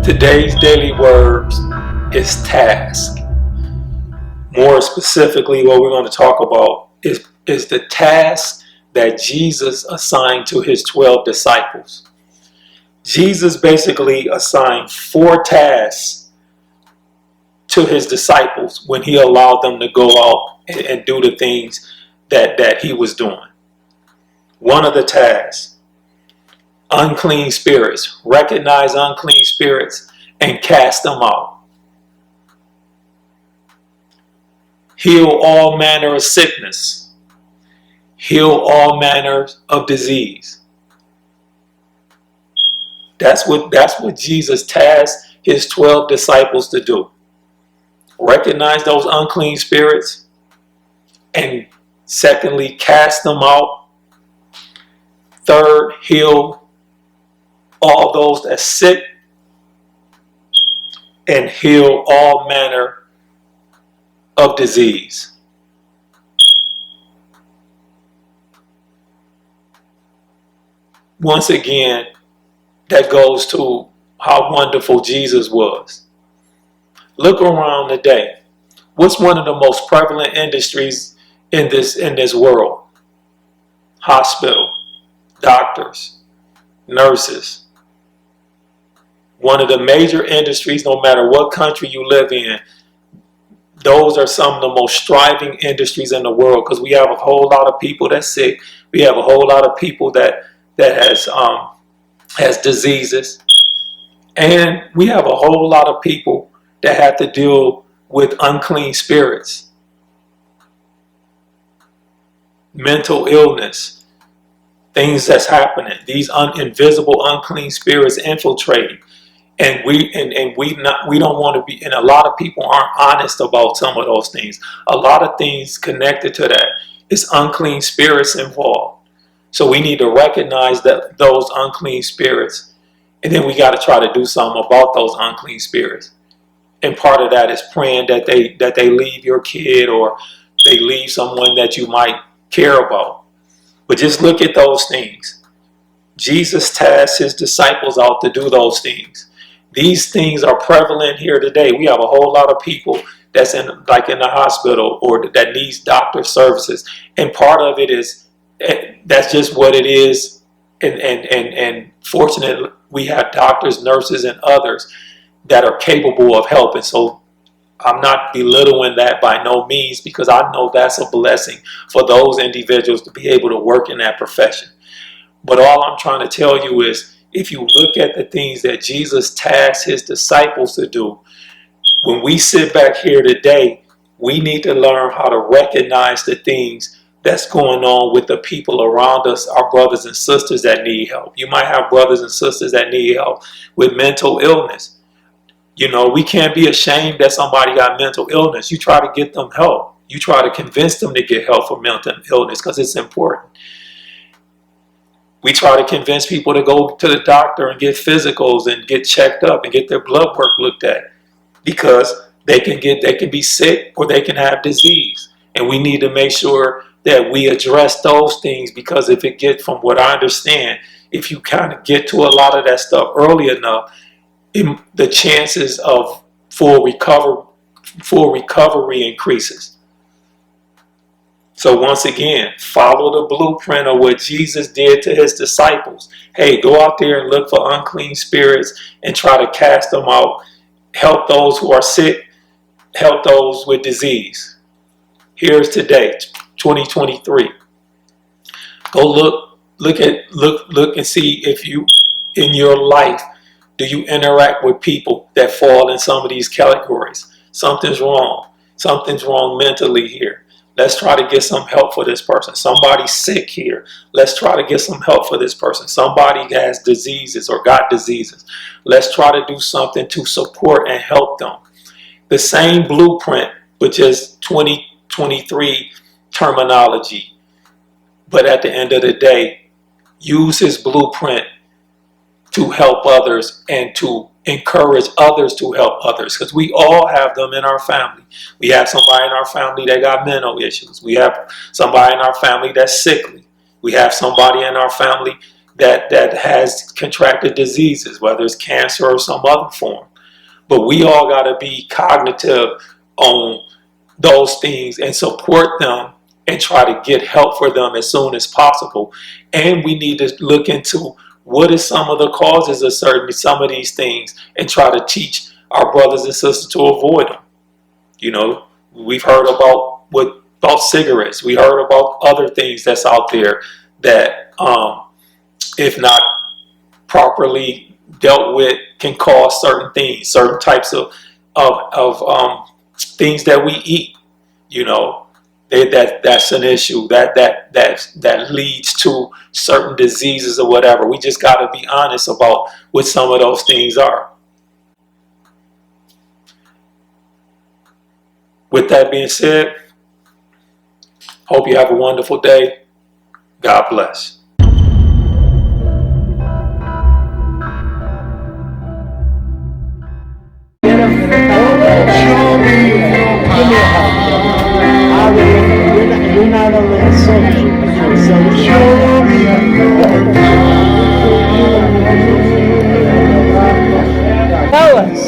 Today's daily words is task. More specifically, what we're going to talk about is the task that Jesus assigned to his 12 disciples. Jesus basically assigned 4 tasks to his disciples when he allowed them to go out and do the things that he was doing. One of the tasks, unclean spirits. Recognize unclean spirits and cast them out. Heal all manner of sickness. Heal all manner of disease. That's what Jesus tasked his 12 disciples to do. Recognize those unclean spirits, and secondly, cast them out. Third, heal all those that sick, and heal all manner of disease. Once again, that goes to how wonderful Jesus was. Look around today. What's one of the most prevalent industries in this world? Hospital, doctors, nurses. One of the major industries, no matter what country you live in, those are some of the most striving industries in the world, because we have a whole lot of people that's sick. We have a whole lot of people that has diseases, and we have a whole lot of people that have to deal with unclean spirits, mental illness, things that's happening. These invisible unclean spirits infiltrating. And we don't want to be, and a lot of people aren't honest about some of those things. A lot of things connected to that is unclean spirits involved. So we need to recognize that those unclean spirits, and then we got to try to do something about those unclean spirits. And part of that is praying that they leave your kid, or they leave someone that you might care about. But just look at those things. Jesus tasked his disciples out to do those things. These things are prevalent here today. We have a whole lot of people that's in the hospital, or that needs doctor services. And part of it is, that's just what it is. And fortunately, we have doctors, nurses, and others that are capable of helping. So I'm not belittling that by no means, because I know that's a blessing for those individuals to be able to work in that profession. But all I'm trying to tell you is, if you look at the things that Jesus tasked his disciples to do, when we sit back here today, we need to learn how to recognize the things that's going on with the people around us, our brothers and sisters that need help. You might have brothers and sisters that need help with mental illness. You know, we can't be ashamed that somebody got mental illness. You try to get them help. You try to convince them to get help for mental illness, because it's important. We try to convince people to go to the doctor and get physicals and get checked up and get their blood work looked at, because they can be sick, or they can have disease. And we need to make sure that we address those things, because from what I understand, if you kind of get to a lot of that stuff early enough, the chances of full recovery increases. So once again, follow the blueprint of what Jesus did to his disciples. Hey, go out there and look for unclean spirits and try to cast them out. Help those who are sick. Help those with disease. Here's today, 2023. Go look and see if you, in your life, do you interact with people that fall in some of these categories? Something's wrong. Something's wrong mentally here. Let's try to get some help for this person. Somebody's sick here. Let's try to get some help for this person. Somebody has diseases or got diseases. Let's try to do something to support and help them. The same blueprint, which is 2023 terminology. But at the end of the day, use his blueprint to help others and to encourage others to help others, because we all have them in our family. We have somebody in our family that got mental issues. We have somebody in our family that's sickly. We have somebody in our family that has contracted diseases, whether it's cancer or some other form. But we all got to be cognitive on those things and support them and try to get help for them as soon as possible. And we need to look into what is some of the causes of some of these things and try to teach our brothers and sisters to avoid them. You know, we've heard about cigarettes. We heard about other things that's out there that, if not properly dealt with, can cause certain things, certain types of things that we eat. You know, that's an issue that leads to certain diseases or whatever. We just got to be honest about what some of those things are. With that being said, hope you have a wonderful day. God bless. You're not only a soldier, you're a Tell us.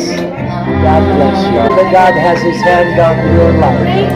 God bless you. That God has his hand on your life.